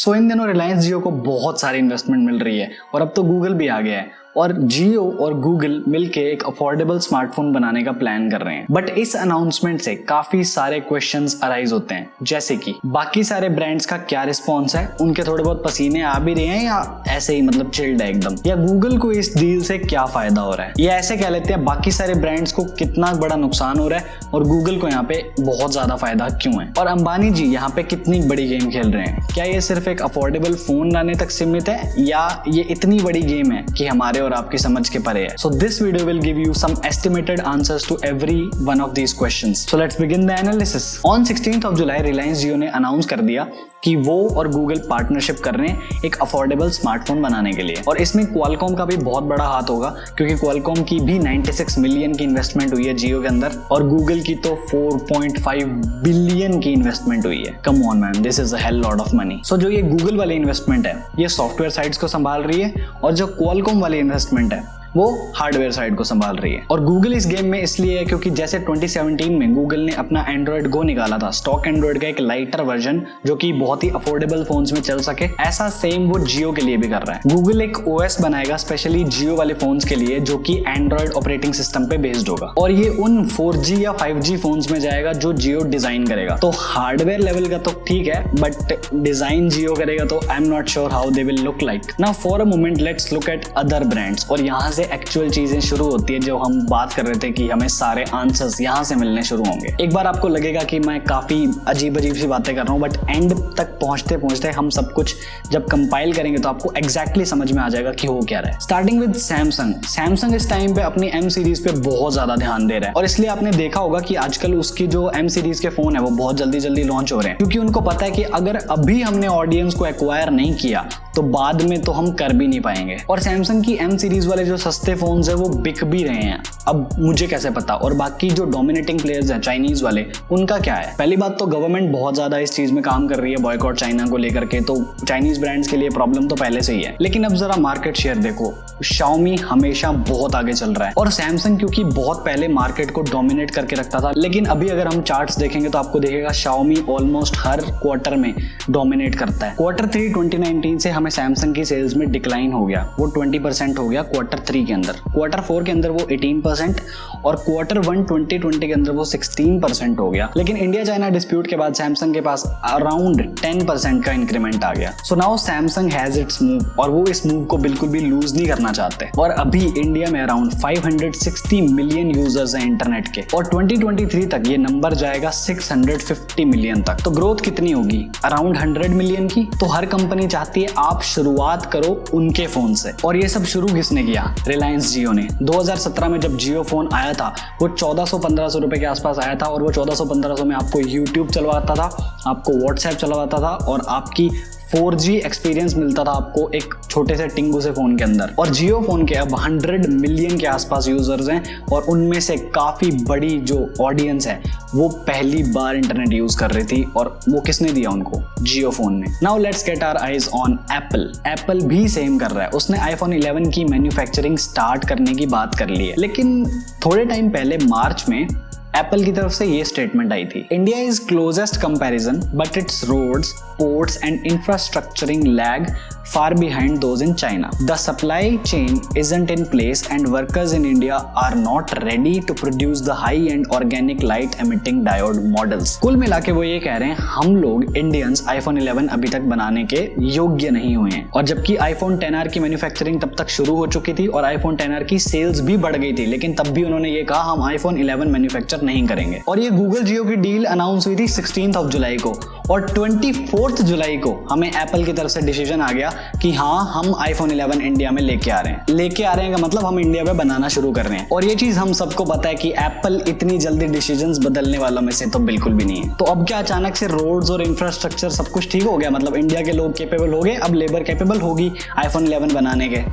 सो इन दिनों रिलायंस जियो को बहुत सारी इन्वेस्टमेंट मिल रही है और अब तो गूगल भी आ गया है और जियो और गूगल मिलके एक अफोर्डेबल स्मार्टफोन बनाने का प्लान कर रहे हैं। बट इस अनाउंसमेंट से काफी सारे क्वेश्चंस अराइज होते हैं, जैसे कि बाकी सारे ब्रांड्स का क्या रिस्पॉन्स है, उनके थोड़े बहुत पसीने आ भी रहे हैं या ऐसे ही मतलब चिल्ड है एकदम, या गूगल को इस डील से क्या फायदा हो रहा है, या ऐसे कह लेते हैं बाकी सारे ब्रांड्स को कितना बड़ा नुकसान हो रहा है और गूगल को यहाँ पे बहुत ज्यादा फायदा क्यों है, और अंबानी जी यहाँ पे कितनी बड़ी गेम खेल रहे हैं। क्या ये सिर्फ एक अफोर्डेबल फोन लाने तक सीमित है या ये इतनी बड़ी गेम है कि हमारे और आपकी समझ के परे है। So this video will give you some estimated answers to every one of these questions. So let's begin the analysis. On 16th of July Reliance Jio ने अनाउंस कर दिया कि वो और गूगल पार्टनरशिप कर रहे हैं एक अफोर्डेबल स्मार्टफोन बनाने के लिए, और इसमें क्वालकॉम का भी बहुत बड़ा हाथ होगा क्योंकि क्वालकॉम की भी 96 मिलियन की इन्वेस्टमेंट हुई है जियो के अंदर और गूगल की तो 4.5 बिलियन की इन्वेस्टमेंट हुई है। Come on man, this is a hell lot of money. So जो ये गूगल वाली इन्वेस्टमेंट है ये सॉफ्टवेयर साइट्स को संभाल रही है और जो क्वालकॉम वाली इन्वेस्टमेंट है वो हार्डवेयर साइड को संभाल रही है। और गूगल इस गेम में इसलिए है क्योंकि जैसे 2017 में गूगल ने अपना एंड्रॉइड गो निकाला था, स्टॉक एंड्रॉइड का एक लाइटर वर्जन जो कि बहुत ही अफोर्डेबल फोन्स में चल सके, ऐसा सेम वो जियो के लिए भी कर रहा है। गूगल एक ओएस बनाएगा स्पेशली जियो वाले फोन्स के लिए जो कि एंड्रॉइड ऑपरेटिंग सिस्टम पे बेस्ड होगा और ये उन 4G या 5G फोन्स में जाएगा जो जियो डिजाइन करेगा। तो हार्डवेयर लेवल का तो ठीक है बट डिजाइन जियो करेगा तो I am not sure how they will look like. Now for a moment let's look at other brands और यहाँ एक्चुअल चीजें शुरू होती है जो हम बात कर रहे थे कि हमें सारे आंसर्स यहाँ से मिलने शुरू होंगे। एक बार आपको लगेगा कि मैं काफी अजीब सी बातें कर रहा हूँ बट एंड तक पहुंचते पहुंचते हम सब कुछ जब कंपाइल करेंगे तो आपको एग्जैक्टली समझ में आ जाएगा कि हो क्या रहा है। स्टार्टिंग विद सैमसंग इस टाइम पे अपनी M सीरीज पे बहुत ज्यादा ध्यान दे रहा है और इसलिए आपने देखा होगा कि आजकल उसकी जो M सीरीज के फोन है वो बहुत जल्दी लॉन्च हो रहे हैं क्योंकि उनको पता है कि अगर अभी हमने ऑडियंस को एक्वायर नहीं किया तो बाद में तो हम कर भी नहीं पाएंगे। और सैमसंग की M सीरीज वाले जो सस्ते फोन्स है वो बिक भी रहे हैं। अब मुझे कैसे पता, और बाकी जो डोमिनेटिंग प्लेयर्स हैं चाइनीज वाले उनका क्या है। पहली बात तो गवर्नमेंट बहुत ज्यादा इस चीज में काम कर रही है बॉयकॉट चाइना को लेकर के, तो चाइनीज ब्रांड्स के लिए प्रॉब्लम तो पहले से ही है। लेकिन अब जरा मार्केट शेयर देखो, Xiaomi हमेशा बहुत आगे चल रहा है और सैमसंग क्योंकि बहुत पहले मार्केट को डोमिनेट करके रखता था, लेकिन अभी अगर हम चार्ट्स देखेंगे तो आपको देखेगा Xiaomi ऑलमोस्ट हर क्वार्टर में डोमिनेट करता है। Q3 2019 से हमें सैमसंग की सेल्स में डिक्लाइन हो गया, वो 20% हो गया Q3 के अंदर, Q4 के अंदर वो 18% और Q1 2020 के अंदर वो 16% हो गया। लेकिन इंडिया चाइना डिस्प्यूट के बाद सैमसंग के पास अराउंड 10% का इंक्रीमेंट आ गया। So now Samsung has its move और वो इस मूव को बिल्कुल भी लूज नहीं करना चाहते और अभी इंडिया में अराउंड 560 मिलियन यूजर्स हैं इंटरनेट के और 2023 तक ये नंबर जाएगा 650 मिलियन तक। तो ग्रोथ कितनी होगी, अराउंड 100 मिलियन की। तो हर कंपनी चाहती है आप शुरुआत करो उनके फोन से, और ये सब शुरू किसने किया, रिलायंस जियो ने। 2017 में जब जियो फोन आया था वो 1400-1500 रुपए के आसपास आया था और वो 1400-1500 में आपको यूट्यूब चलवाता था, आपको व्हाट्सएप चलवाता था और आपकी 4G एक्सपीरियंस मिलता था आपको एक छोटे से टिंगू से फोन के अंदर। और जियो फोन के अब 100 मिलियन के आसपास यूजर्स हैं और उनमें से काफी बड़ी जो ऑडियंस है वो पहली बार इंटरनेट यूज कर रही थी और वो किसने दिया उनको, जियो फोन ने। Now let's get our eyes on Apple भी सेम कर रहा है। उसने iPhone 11 की मैन्युफैक्चरिंग स्टार्ट करने की बात कर ली है, लेकिन थोड़े टाइम पहले मार्च में एप्पल की तरफ से ये स्टेटमेंट आई थी, India is closest comparison but it's roads, ports and infrastructuring lag far behind those in China. The supply chain isn't in place and workers in India are not ready to produce the high-end organic light emitting diode models. कुल मिला के वो ये कह रहे हैं हम लोग इंडियंस iPhone 11 अभी तक बनाने के योग्य नहीं हुए हैं, और जबकि iPhone XR की मैन्युफैक्चरिंग तब तक शुरू हो चुकी थी और iPhone XR की सेल्स भी बढ़ गई थी, लेकिन तब भी उन्होंने ये कहा हम iPhone 11 मैन्युफैक्चर नहीं करेंगे। और ये गूगल जियो की डील अनाउंस हुई थी 16th of July को और 24th जुलाई को हमें एप्पल की तरफ से डिसीजन आ गया कि हाँ हम iPhone 11 इंडिया में लेके आ रहे हैं का मतलब हम इंडिया में बनाना शुरू कर रहे हैं। और ये चीज हम सबको पता है कि एप्पल इतनी जल्दी डिसीजंस बदलने वालों में से तो बिल्कुल भी नहीं है। तो अब क्या अचानक से रोड्स और इंफ्रास्ट्रक्चर सब कुछ ठीक हो गया, मतलब इंडिया के लोग कैपेबल हो गए, अब लेबर कैपेबल होगी iPhone 11 बनाने के।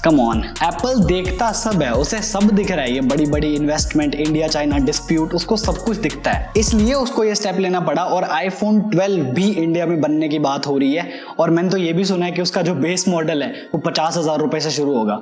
कम ऑन, एप्पल देखता सब है, उसे सब दिख रहा है, ये बड़ी बड़ी इन्वेस्टमेंट, इंडिया चाइना डिस्प्यूट, उसको सब कुछ दिखता है, इसलिए उसको ये स्टेप लेना पड़ा। और iPhone 12 भी इंडिया में बनने की बात हो रही है और मैंने तो ये भी सुना है कि उसका जो बेस मॉडल है वो 50,000 रुपए से शुरू होगा।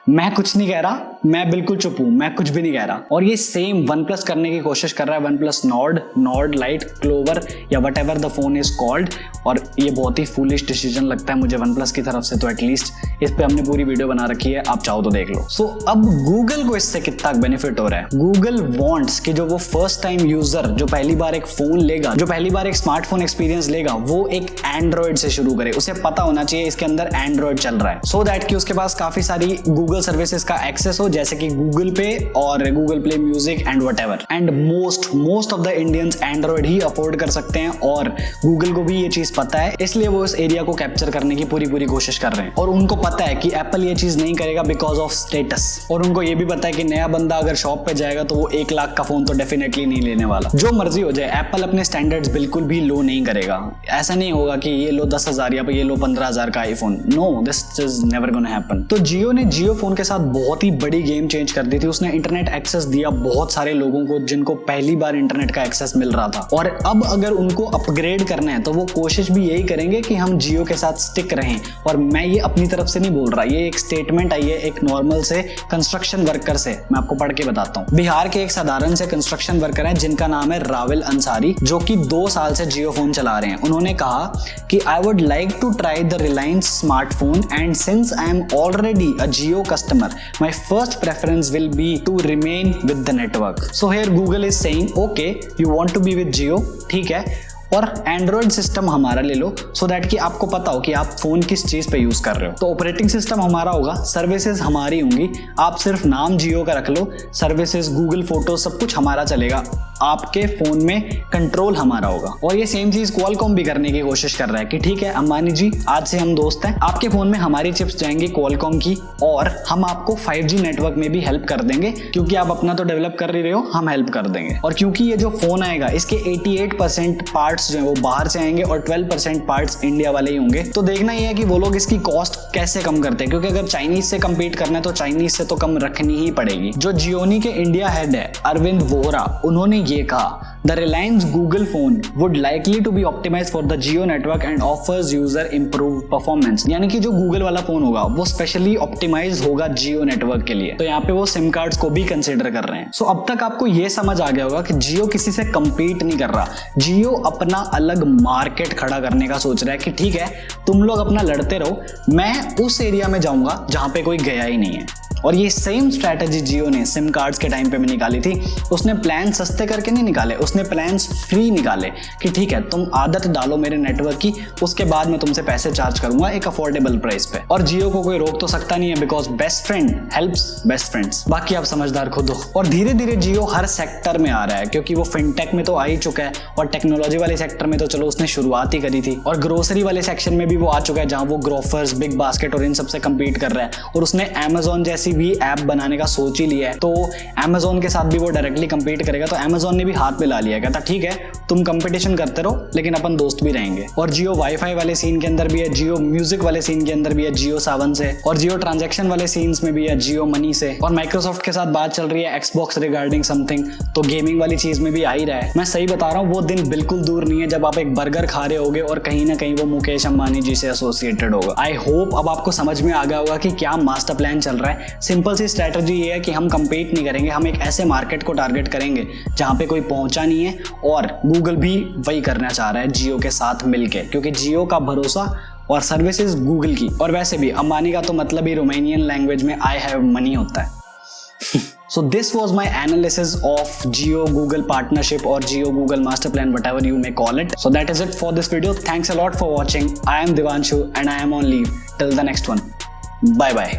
मैं कुछ नहीं कह रहा, मैं बिल्कुल चुप हूं, मैं कुछ भी नहीं कह रहा। और ये सेम OnePlus करने की कोशिश कर रहा है, OnePlus Nord Lite, Clover या what ever the phone is called. और ये बहुत ही फूलिश डिसीजन लगता है मुझे OnePlus की तरफ से, तो एटलीस्ट इस पे हमने पूरी वीडियो बना रखी है, आप चाहो तो देख लो। सो अब गूगल को इससे कितना बेनिफिट हो रहा है। गूगल वांट्स कि जो वो फर्स्ट टाइम यूजर जो पहली बार एक फोन लेगा, जो पहली बार एक स्मार्टफोन एक्सपीरियंस लेगा, वो एक एंड्रॉइड से शुरू करे। उसे पता होना चाहिए इसके अंदर एंड्रॉइड चल रहा है, सो दैट कि उसके पास काफी सारी गूगल सर्विसेज का एक्सेस हो, जैसे कि गूगल पे और Google play music and whatever. And most of the Indians Android he afford कर सकते हैं, और गूगल को भी ये चीज पता है, इसलिए वो इस एरिया को कैप्चर करने की पूरी कोशिश कर रहे हैं। और उनको पता है कि एप्पल ये चीज नहीं करेगा बिकॉज ऑफ स्टेटस, और उनको ये भी पता है कि नया बंदा अगर शॉप पे जाएगा तो वो 1 लाख का फोन तो डेफिनेटली नहीं लेने वाला। जो मर्जी हो जाए, एप्पल अपने स्टैंडर्ड्स बिल्कुल भी लो नहीं करेगा। ऐसा नहीं होगा कि ये लो 10,000 या ये लो 15,000 का iPhone, no, this is never gonna happen. तो जियो ने जियो फोन के साथ बहुत ही बड़ी गेम चेंज कर दी थी। उसने इंटरनेट एक्सेस दिया बहुत सारे लोगों को जिनको पहली बार इंटरनेट का एक्सेस मिल रहा था, और अब अगर उनको अपग्रेड करना है तो वो कोशिश भी यही करेंगे कि हम जियो के साथ स्टिक रहें। और मैं ये अपनी तरफ से नहीं बोल रहा, ये एक स्टेटमेंट आई है एक नॉर्मल से कंस्ट्रक्शन वर्कर से, मैं आपको पढ़ के बताता हूँ। बिहार के एक साधारण से कंस्ट्रक्शन वर्कर हैं जिनका नाम है राविल अंसारी, जो कि 2 साल से जियो फोन चला रहे हैं। उन्होंने कहा कि I would like to try the Reliance smartphone, and since I am already a Jio customer, my first preference will be to remain with the network. So here Google is saying okay, you want to be with Jio, ठीक है, और Android system हमारा ले लो, so that कि आपको पता हो कि आप फोन किस चीज पे यूज कर रहे हो। तो ऑपरेटिंग सिस्टम हमारा होगा, सर्विसेज हमारी होंगी, आप सिर्फ नाम जियो का रख लो, सर्विसेज गूगल फोटो सब कुछ हमारा चलेगा, आपके फोन में कंट्रोल हमारा होगा। और ये सेम चीज क्वालकॉम भी करने की कोशिश कर रहा है कि ठीक है अंबानी जी, आज से हम दोस्त हैं, आपके फोन में हमारी चिप्स जाएंगी क्वालकॉम की, और हम आपको 5G नेटवर्क में भी हेल्प कर देंगे, क्योंकि आप अपना तो डेवलप कर रहे हो, हम हेल्प कर देंगे। और क्योंकि ये जो फोन आएगा इसके 88% पार्ट्स जो है वो बाहर से आएंगे और 12% पार्ट्स इंडिया वाले ही होंगे। तो देखना ही है कि वो लोग इसकी कॉस्ट कैसे कम करते हैं, क्योंकि अगर चाइनीज से कम्पीट करना है तो चाइनीज से तो कम रखनी ही पड़ेगी। जो जियोनी के इंडिया हेड है अरविंद वोहरा, उन्होंने ये कहा, the Reliance Google phone would likely to be optimised for the Jio network and offers user improve performance. यानी कि जो गूगल वाला फोन होगा वो स्पेशली ऑप्टिमाइज होगा जियो नेटवर्क के लिए। तो यहाँ पे वो सिम कार्ड्स को भी कंसिडर कर रहे हैं। सो अब तक आपको ये समझ आ गया होगा कि जियो किसी से कम्पीट नहीं कर रहा, जियो अपना अलग मार्केट खड़ा करने का सोच रहा है कि ठीक है तुम लोग अपना लड़ते रहो, मैं उस एरिया में जाऊंगा जहां पे कोई गया ही नहीं है। और ये सेम स्ट्रैटेजी जियो ने सिम कार्ड्स के टाइम पे भी निकाली थी। उसने प्लान सस्ते करके नहीं निकाले, उसने प्लान्स फ्री निकाले कि ठीक है तुम आदत डालो मेरे नेटवर्क की, उसके बाद मैं तुमसे पैसे चार्ज करूंगा एक अफोर्डेबल प्राइस पे। और जियो को कोई रोक तो सकता नहीं है, because best friend helps best friends. बाकी आप समझदार खुद हो। और धीरे धीरे जियो हर सेक्टर में आ रहा है, क्योंकि वो फिनटेक में तो आ ही चुका है, और टेक्नोलॉजी वाले सेक्टर में तो चलो उसने शुरुआत ही करी थी, और ग्रोसरी वाले सेक्शन में भी वो आ चुका है, जहां वो ग्रोफर्स, बिग बास्केट और इन सबसे कम्पीट कर रहा है। और उसने Amazon जैसी भी ऐप बनाने का सोच ही लिया है, तो Amazon के साथ भी वो डायरेक्टली कंपीट करेगा। तो Amazon ने भी हाथ मिला लिया, कहता ठीक है तुम कंपटीशन करते रहो लेकिन अपन दोस्त भी रहेंगे। और जियो वाईफाई वाले सीन के अंदर भी है, जियो म्यूजिक वाले सीन के अंदर भी है जियो सावन से, और जियो ट्रांजैक्शन वाले सीन्स में भी है जियो मनी से, और माइक्रोसॉफ्ट के साथ बात चल रही है एक्सबॉक्स रिगार्डिंग समथिंग, तो गेमिंग वाली चीज में भी आ ही रहा है। मैं सही बता रहा हूँ, वो दिन बिल्कुल दूर नहीं है जब आप एक बर्गर खा रहे होगे और कहीं ना कहीं वो मुकेश अंबानी जी से एसोसिएटेड होगा। आई होप अब आपको समझ में आ गया होगा कि क्या मास्टर प्लान चल रहा है। सिंपल सी स्ट्रेटजी ये है कि हम कंपीट नहीं करेंगे, हम एक ऐसे मार्केट को टारगेट करेंगे जहां पे कोई पहुंचा नहीं है, और गूगल भी वही करना चाह रहा है जियो के साथ मिलके, क्योंकि जियो का भरोसा और सर्विसेज गूगल की, और वैसे भी अंबानी का तो मतलब ही रोमानियन लैंग्वेज में आई हैव मनी होता है। So this was my analysis of Jio Google partnership or Jio Google master plan, whatever you may call it. So that is it for this video. Thanks a lot for watching. I am Devanshu and I am on leave till the next one. Bye bye.